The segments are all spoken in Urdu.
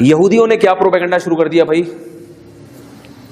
یہودیوں نے کیا پروپیگنڈا شروع کر دیا بھائی؟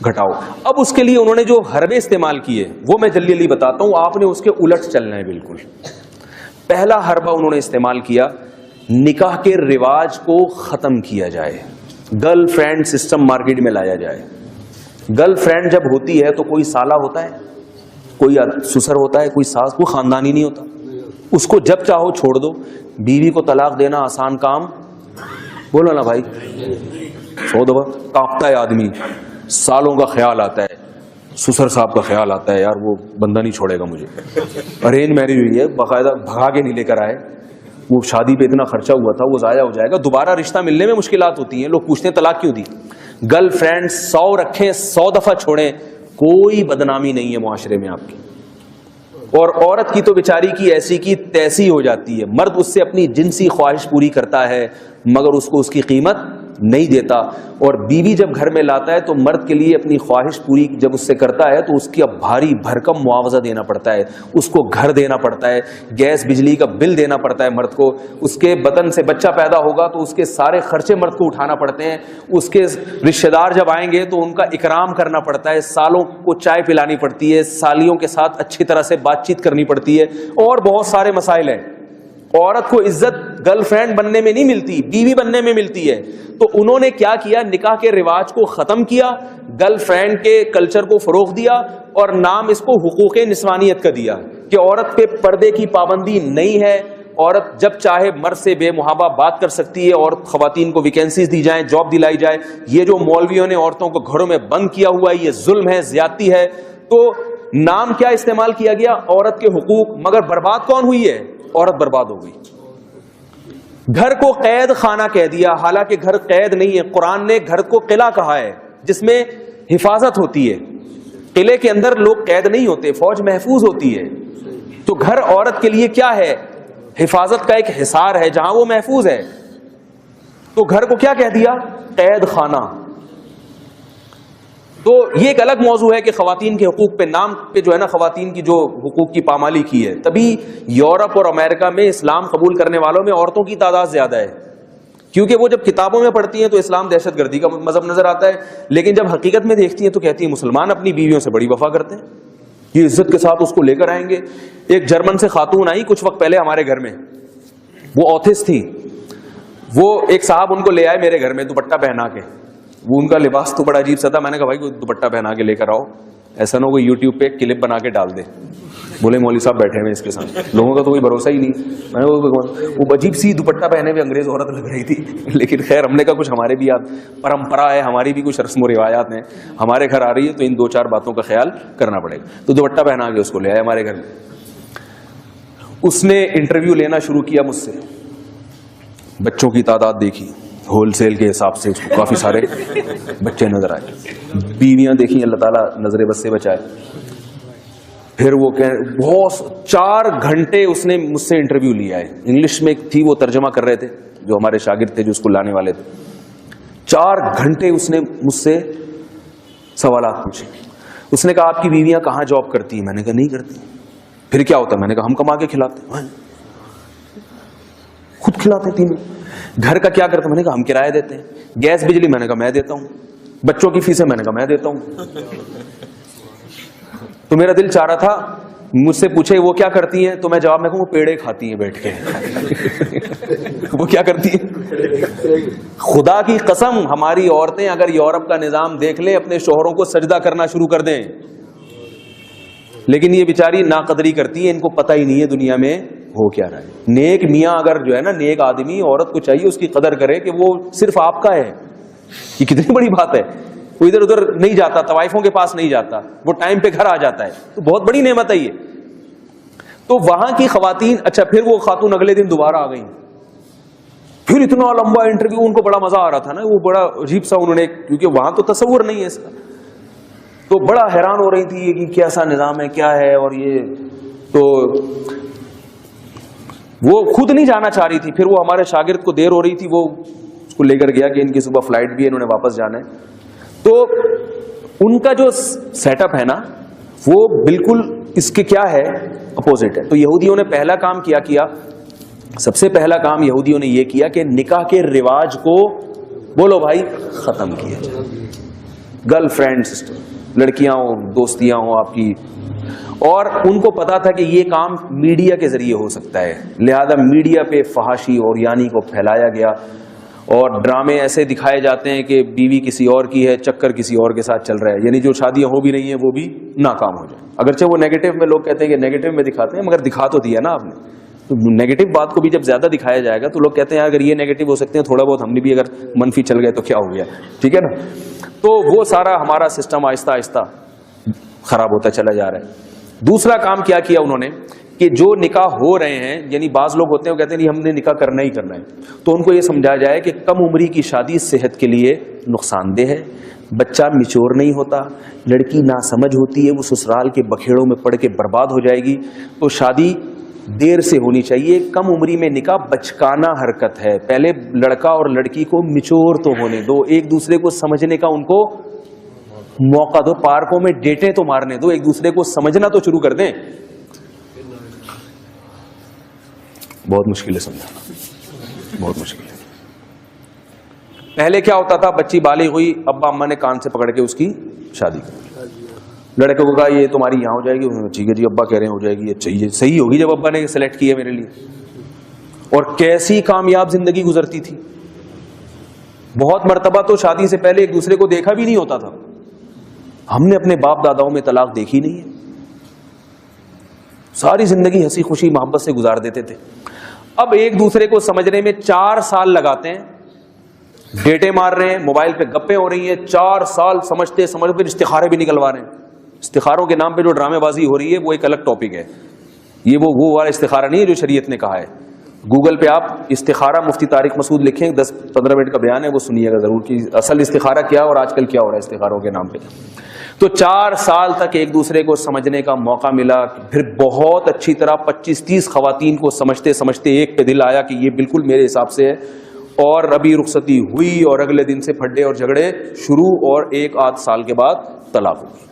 گھٹاؤ. اب اس کے لیے انہوں نے جو حربے استعمال کیے وہ میں جلدی جلدی بتاتا ہوں, آپ نے اس کے الٹ چلنا ہے بالکل. پہلا حربہ انہوں نے استعمال کیا, نکاح کے رواج کو ختم کیا جائے, گرل فرینڈ سسٹم مارکیٹ میں لایا جائے. گرل فرینڈ جب ہوتی ہے تو کوئی سالہ ہوتا ہے, کوئی سسر ہوتا ہے, کوئی ساس, کوئی خاندانی نہیں ہوتا. اس کو جب چاہو چھوڑ دو. بیوی کو طلاق دینا آسان کام, بولو نا بھائی, 100 دفعہ کانپتا ہے آدمی, سالوں کا خیال آتا ہے, سسر صاحب کا خیال آتا ہے, یار وہ بندہ نہیں چھوڑے گا مجھے. ارینج میرج ہوئی ہے, باقاعدہ بھگا کے نہیں لے کر آئے, وہ شادی پہ اتنا خرچہ ہوا تھا, وہ ضائع ہو جائے گا, دوبارہ رشتہ ملنے میں مشکلات ہوتی ہیں, لوگ پوچھتے ہیں طلاق کیوں دی. گرل فرینڈ 100 رکھیں, 100 دفعہ چھوڑیں, کوئی بدنامی نہیں ہے معاشرے میں آپ کی. اور عورت کی تو بیچاری کی ایسی کی تیسی ہو جاتی ہے. مرد اس سے اپنی جنسی خواہش پوری کرتا ہے مگر اس کو اس کی قیمت نہیں دیتا, اور بیوی جب گھر میں لاتا ہے تو مرد کے لیے اپنی خواہش پوری جب اس سے کرتا ہے تو اس کی اب بھاری بھرکم معاوضہ دینا پڑتا ہے, اس کو گھر دینا پڑتا ہے, گیس بجلی کا بل دینا پڑتا ہے مرد کو, اس کے بدن سے بچہ پیدا ہوگا تو اس کے سارے خرچے مرد کو اٹھانا پڑتے ہیں, اس کے رشتہ دار جب آئیں گے تو ان کا اکرام کرنا پڑتا ہے, سالوں کو چائے پلانی پڑتی ہے, سالیوں کے ساتھ اچھی طرح سے بات چیت کرنی پڑتی ہے, اور بہت سارے مسائل ہیں. عورت کو عزت گرل فرینڈ بننے میں نہیں ملتی, بیوی بننے میں ملتی ہے. تو انہوں نے کیا کیا, نکاح کے رواج کو ختم کیا, گرل فرینڈ کے کلچر کو فروغ دیا, اور نام اس کو حقوق نسوانیت کا دیا کہ عورت پہ پردے کی پابندی نہیں ہے, عورت جب چاہے مرد سے بے محابہ بات کر سکتی ہے, اور خواتین کو ویکینسیز دی جائیں, جاب دلائی جائے. یہ جو مولویوں نے عورتوں کو گھروں میں بند کیا ہوا ہے, یہ ظلم ہے, زیادتی ہے. تو نام کیا استعمال کیا گیا, عورت کے حقوق, مگر برباد کون ہوئی ہے, عورت برباد ہو گئی. گھر کو قید خانہ کہہ دیا, حالانکہ گھر قید نہیں ہے. قرآن نے گھر کو قلعہ کہا ہے جس میں حفاظت ہوتی ہے. قلعے کے اندر لوگ قید نہیں ہوتے, فوج محفوظ ہوتی ہے. تو گھر عورت کے لیے کیا ہے, حفاظت کا ایک حصار ہے جہاں وہ محفوظ ہے. تو گھر کو کیا کہہ دیا, قید خانہ. تو یہ ایک الگ موضوع ہے کہ خواتین کے حقوق پہ, نام پہ جو ہے نا خواتین کی جو حقوق کی پامالی کی ہے. تبھی یورپ اور امریکہ میں اسلام قبول کرنے والوں میں عورتوں کی تعداد زیادہ ہے, کیونکہ وہ جب کتابوں میں پڑھتی ہیں تو اسلام دہشت گردی کا مذہب نظر آتا ہے, لیکن جب حقیقت میں دیکھتی ہیں تو کہتی ہیں مسلمان اپنی بیویوں سے بڑی وفا کرتے ہیں, یہ عزت کے ساتھ اس کو لے کر آئیں گے. ایک جرمن سے خاتون آئی کچھ وقت پہلے ہمارے گھر میں, وہ آتھسٹ تھی. وہ ایک صاحب ان کو لے آئے میرے گھر میں دوپٹہ پہنا کے, وہ ان کا لباس تو بڑا عجیب سا تھا. میں نے کہا بھائی کوئی دوپٹہ پہنا کے لے کر آؤ, ایسا نہ ہو کوئی یوٹیوب پہ کلپ بنا کے ڈال دے. بولے مولوی صاحب بیٹھے ہوئے اس کے ساتھ, لوگوں کا تو کوئی بھروسہ ہی نہیں. میں نے وہ عجیب سی دوپٹہ پہنے ہوئے انگریز عورت لگ رہی تھی, لیکن خیر ہم نے کہا کچھ ہمارے بھی پرمپرا ہے, ہماری بھی کچھ رسم و روایات ہیں, ہمارے گھر آ رہی ہے تو ان 2-4 باتوں کا خیال کرنا پڑے گا. تو دوپٹہ پہنا کے اس کو لے آئے ہمارے گھر میں. اس نے انٹرویو لینا شروع کیا مجھ سے, بچوں کی تعداد دیکھی, ہول سیل کے حساب سے اس کو کافی سارے بچے نظر آئے. بیویاں دیکھیں, اللہ تعالیٰ نظر بد سے بچائے. پھر وہ بہت 4 گھنٹے اس نے مجھ سے انٹرویو لیا ہے. انگلش میں تھی, وہ ترجمہ کر رہے تھے, جو ہمارے شاگرد تھے جو اس کو لانے والے تھے. 4 گھنٹے اس نے مجھ سے سوالات پوچھے. اس نے کہا آپ کی بیویاں کہاں جاب کرتی ہیں؟ میں نے کہا نہیں کرتی. پھر کیا ہوتا ہے؟ میں نے کہا ہم کما کے کھلاتے ہیں, خود کھلاتے تینوں. گھر کا کیا کرتے؟ میں نے کہا ہم کرایہ دیتے ہیں. گیس بجلی؟ میں نے کہا میں دیتا ہوں. بچوں کی فیسیں؟ میں نے کہا میں دیتا ہوں. تو میرا دل چاہ رہا تھا مجھ سے پوچھے وہ کیا کرتی ہیں, تو میں جواب میں کہوں وہ پیڑے کھاتی ہیں بیٹھ کے. وہ کیا کرتی ہیں؟ خدا کی قسم ہماری عورتیں اگر یورپ کا نظام دیکھ لیں اپنے شوہروں کو سجدہ کرنا شروع کر دیں, لیکن یہ بیچاری ناقدری کرتی ہے, ان کو پتہ ہی نہیں ہے دنیا میں ہو کیا رہا ہے. نیک میاں اگر جو ہے نا, نیک آدمی, عورت کو چاہیے اس کی قدر کرے کہ وہ صرف آپ کا ہے. یہ کتنی بڑی بات ہے. وہ ادھر ادھر نہیں جاتا, طوائفوں کے پاس نہیں جاتا, وہ ٹائم پہ گھر آ جاتا ہے, تو بہت بڑی نعمت ہے یہ. تو وہاں کی خواتین, اچھا پھر وہ خاتون اگلے دن دوبارہ آ گئی. پھر اتنا لمبا انٹرویو, ان کو بڑا مزہ آ رہا تھا نا, وہ بڑا عجیب سا انہوں نے, کیونکہ وہاں تو تصور نہیں ہے اس کا, تو بڑا حیران ہو رہی تھی کہ کیسا نظام ہے, کیا ہے. اور یہ تو وہ خود نہیں جانا چاہ رہی تھی. پھر وہ ہمارے شاگرد کو دیر ہو رہی تھی, وہ اس کو لے کر گیا کہ ان کی صبح فلائٹ بھی ہے, انہوں نے واپس جانا ہے. تو ان کا جو سیٹ اپ ہے نا وہ بالکل اس کے کیا ہے, اپوزٹ ہے. تو یہودیوں نے پہلا کام کیا, سب سے پہلا کام یہودیوں نے یہ کیا کہ نکاح کے رواج کو بولو بھائی ختم کیا جائے. گرل فرینڈ سسٹر، لڑکیاں ہوں، دوستیاں ہوں آپ کی، اور ان کو پتا تھا کہ یہ کام میڈیا کے ذریعے ہو سکتا ہے، لہذا میڈیا پہ فحاشی اور یعنی کو پھیلایا گیا، اور ڈرامے ایسے دکھائے جاتے ہیں کہ بیوی کسی اور کی ہے، چکر کسی اور کے ساتھ چل رہا ہے، یعنی جو شادیاں ہو بھی رہی ہیں وہ بھی ناکام ہو جائے. اگرچہ وہ نیگیٹو میں، لوگ کہتے ہیں کہ نیگیٹو میں دکھاتے ہیں، مگر دکھا تو دیا نا آپ نے. تو نیگیٹو بات کو بھی جب زیادہ دکھایا جائے گا تو لوگ کہتے ہیں اگر یہ نیگیٹو ہو سکتے ہیں، تھوڑا بہت ہم نے بھی اگر منفی چل گئے تو کیا ہو گیا، ٹھیک ہے نا. تو وہ سارا ہمارا سسٹم آہستہ آہستہ خراب ہوتا چلا جا رہا ہے. دوسرا کام کیا کیا انہوں نے کہ جو نکاح ہو رہے ہیں، یعنی بعض لوگ ہوتے ہیں وہ کہتے ہیں نہیں ہم نے نکاح کرنا ہی کرنا ہے، تو ان کو یہ سمجھایا جائے کہ کم عمری کی شادی صحت کے لیے نقصان دہ ہے، بچہ میچور نہیں ہوتا، لڑکی ناسمجھ ہوتی ہے، وہ سسرال کے بکھیڑوں میں پڑ کے برباد ہو جائے گی، تو شادی دیر سے ہونی چاہیے. کم عمری میں نکاح بچکانہ حرکت ہے. پہلے لڑکا اور لڑکی کو میچور تو ہونے دو، ایک دوسرے کو سمجھنے کا ان کو موقع دو، پارکوں میں ڈیٹیں تو مارنے دو، ایک دوسرے کو سمجھنا تو شروع کر دیں. بہت مشکل ہے سمجھانا، بہت مشکل ہے. پہلے کیا ہوتا تھا، بچی بالغ ہوئی، ابا اما نے کان سے پکڑ کے اس کی شادی کی. لڑکے کو کہا یہ تمہاری یہاں ہو جائے گی، ٹھیک ہے جی ابا کہہ رہے ہیں ہو جائے گی، اچھا یہ صحیح ہوگی جب ابا نے سلیکٹ کی ہے میرے لیے. اور کیسی کامیاب زندگی گزرتی تھی. بہت مرتبہ تو شادی سے پہلے ایک دوسرے کو دیکھا بھی نہیں ہوتا تھا. ہم نے اپنے باپ داداؤں میں طلاق دیکھی نہیں ہے، ساری زندگی ہنسی خوشی محبت سے گزار دیتے تھے. اب ایک دوسرے کو سمجھنے میں 4 سال لگاتے ہیں، ڈیٹے مار رہے ہیں، موبائل پہ گپیں ہو رہی ہیں، 4 سال سمجھتے سمجھتے استخارے بھی نکلوا رہے ہیں. استخاروں کے نام پہ جو ڈرامے بازی ہو رہی ہے وہ ایک الگ ٹاپک ہے. یہ وہ والا استخارہ نہیں ہے جو شریعت نے کہا ہے. گوگل پہ آپ استخارہ مفتی طارق مسعود لکھیں، 10-15 منٹ کا بیان ہے، وہ سنیے گا ضرور کہ اصل استخارہ کیا اور آج کل کیا ہو رہا ہے استخاروں کے نام پہ. تو 4 سال تک ایک دوسرے کو سمجھنے کا موقع ملا، پھر بہت اچھی طرح 25-30 خواتین کو سمجھتے سمجھتے ایک پہ دل آیا کہ یہ بالکل میرے حساب سے ہے، اور ابھی رخصتی ہوئی اور اگلے دن سے پھڈے اور جھگڑے شروع، اور 1-8 سال کے بعد طلاق ہوئی.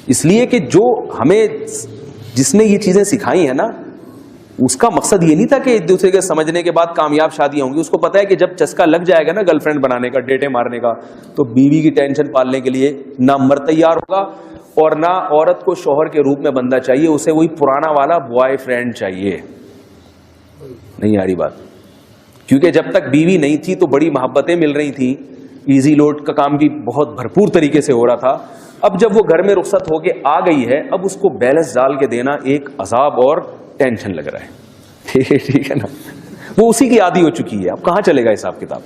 اس لیے کہ جو ہمیں جس نے یہ چیزیں سکھائی ہیں نا، اس کا مقصد یہ نہیں تھا کہ ایک دوسرے کے سمجھنے کے بعد کامیاب شادیاں ہوں گی. اس کو پتا ہے کہ جب چسکا لگ جائے گا نا گرل فرینڈ بنانے کا، ڈیٹے مارنے کا، تو بیوی کی ٹینشن پالنے کے لیے نہ مرد تیار ہوگا اور نہ عورت کو شوہر کے روپ میں بندہ چاہیے، اسے وہی پرانا والا بوائے فرینڈ چاہیے. نہیں آ رہی بات؟ کیونکہ جب تک بیوی نہیں تھی تو بڑی محبتیں مل رہی تھیں، ایزی لوڈ کا کام بھی بہت بھرپور طریقے سے ہو رہا تھا. اب جب وہ گھر میں رخصت ہو کے آ گئی ہے، اب اس کو بیلنس ڈال کے دینا ایک عذاب اور ٹینشن لگ رہا ہے. ٹھیک ہے نا، وہ اسی کی عادی ہو چکی ہے. اب کہاں چلے گا حساب کتاب؟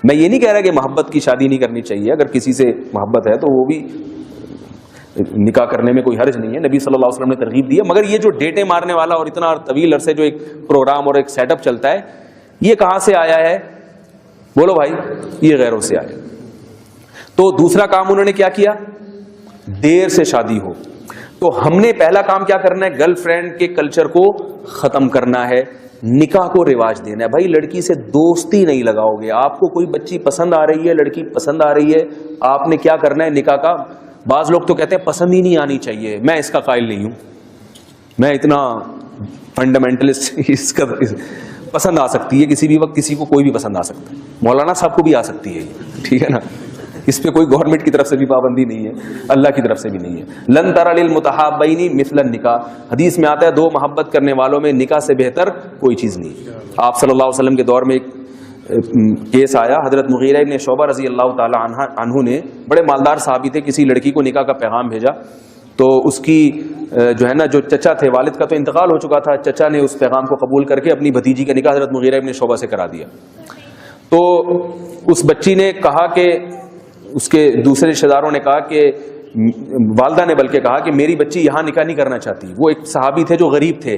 میں یہ نہیں کہہ رہا کہ محبت کی شادی نہیں کرنی چاہیے، اگر کسی سے محبت ہے تو وہ بھی نکاح کرنے میں کوئی حرج نہیں ہے، نبی صلی اللہ علیہ وسلم نے ترغیب دی ہے. مگر یہ جو ڈیٹے مارنے والا اور اتنا طویل عرصے جو ایک پروگرام اور ایک سیٹ اپ چلتا ہے، یہ کہاں سے آیا ہے؟ بولو بھائی، یہ غیروں سے آیا. تو دوسرا کام انہوں نے کیا کیا؟ دیر سے شادی ہو. تو ہم نے پہلا کام کیا کرنا ہے؟ گرل فرینڈ کے کلچر کو ختم کرنا ہے، نکاح کو رواج دینا ہے. بھائی لڑکی سے دوستی نہیں لگاؤ گے. آپ کو کوئی بچی پسند آ رہی ہے، لڑکی پسند آ رہی ہے، آپ نے کیا کرنا ہے؟ نکاح کا. بعض لوگ تو کہتے ہیں پسند ہی نہیں آنی چاہیے. میں اس کا قائل نہیں ہوں، میں اتنا فنڈامنٹلسٹ. اس کا پسند آ سکتی ہے کسی بھی وقت، کسی کو کوئی بھی پسند آ سکتا ہے. مولانا صاحب کو بھی آ سکتی ہے، ٹھیک ہے نا. اس پہ کوئی گورنمنٹ کی طرف سے بھی پابندی نہیں ہے، اللہ کی طرف سے بھی نہیں ہے. لن تر للمتحابین مثل النکاح، حدیث میں آتا ہے 2 محبت کرنے والوں میں نکاح سے بہتر کوئی چیز نہیں. آپ صلی اللہ علیہ وسلم کے دور میں ایک کیس آیا، حضرت مغیرہ ابن شعبہ رضی اللہ تعالی عنہ نے، بڑے مالدار صحابی تھے، کسی لڑکی کو نکاح کا پیغام بھیجا. تو اس کی جو ہے نا، جو چچا تھے، والد کا تو انتقال ہو چکا تھا، چچا نے اس پیغام کو قبول کر کے اپنی بھتیجی کا نکاح حضرت مغیرہ ابن شعبہ سے کرا دیا. تو اس بچی نے کہا کہ، اس کے دوسرے رشتہ داروں نے کہا کہ، والدہ نے بلکہ کہا کہ میری بچی یہاں نکاح نہیں کرنا چاہتی. وہ ایک صحابی تھے جو غریب تھے،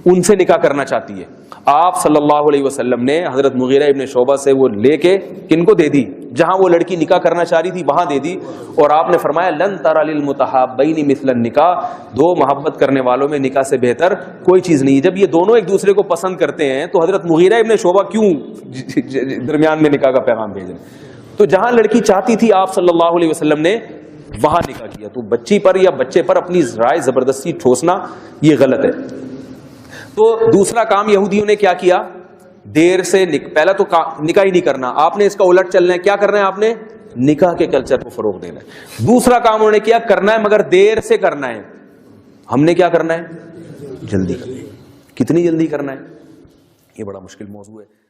ان سے نکاح کرنا چاہتی ہے. آپ صلی اللہ علیہ وسلم نے حضرت مغیرہ ابن شعبہ سے وہ لے کے کن کو دے دی؟ جہاں وہ لڑکی نکاح کرنا چاہ رہی تھی وہاں دے دی. اور آپ نے فرمایا لن تر للمتحابین مثل النکاح، 2 محبت کرنے والوں میں نکاح سے بہتر کوئی چیز نہیں. جب یہ دونوں ایک دوسرے کو پسند کرتے ہیں تو حضرت مغیرہ ابن شعبہ کیوں درمیان میں نکاح کا پیغام بھیج رہے ہیں؟ تو جہاں لڑکی چاہتی تھی آپ صلی اللہ علیہ وسلم نے وہاں نکاح کیا. تو بچی پر یا بچے پر اپنی رائے زبردستی ٹھوسنا یہ غلط ہے. تو دوسرا کام یہودیوں نے کیا کیا؟ دیر سے پہلا تو نکاح ہی نہیں کرنا، آپ نے اس کا الٹ چلنا ہے. کیا کرنا ہے آپ نے؟ نکاح کے کلچر کو فروغ دینا ہے. دوسرا کام انہوں نے کیا کرنا ہے مگر دیر سے کرنا ہے. ہم نے کیا کرنا ہے؟ جلدی کرنا ہے. کتنی جلدی کرنا ہے؟ یہ بڑا مشکل موضوع ہے.